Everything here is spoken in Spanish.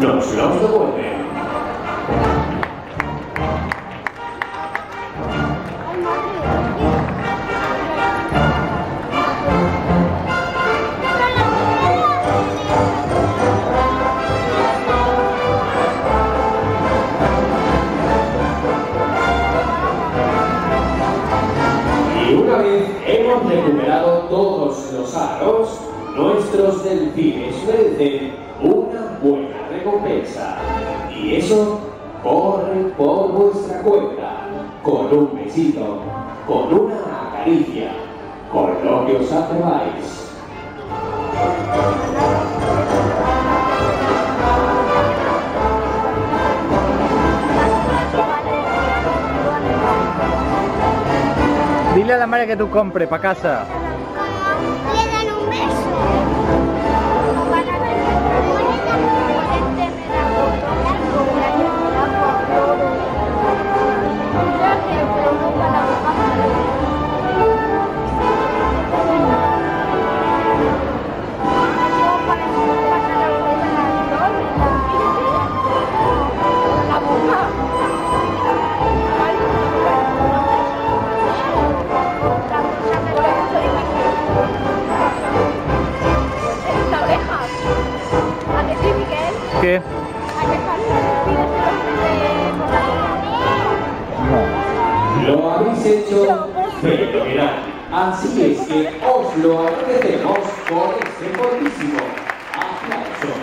nos los devuelven. Y una vez hemos recuperado todos los aros, nuestros delfines merecen una buena recompensa. Y eso corre por vuestra cuenta, con un besito, con una caricia, con lo que os atreváis. Dile a la madre que tú compres para casa. Le dan un beso. Van a ver ¿Qué? No. Lo habéis hecho fenomenal. Así es que os lo agradecemos por este fortísimo aplauso.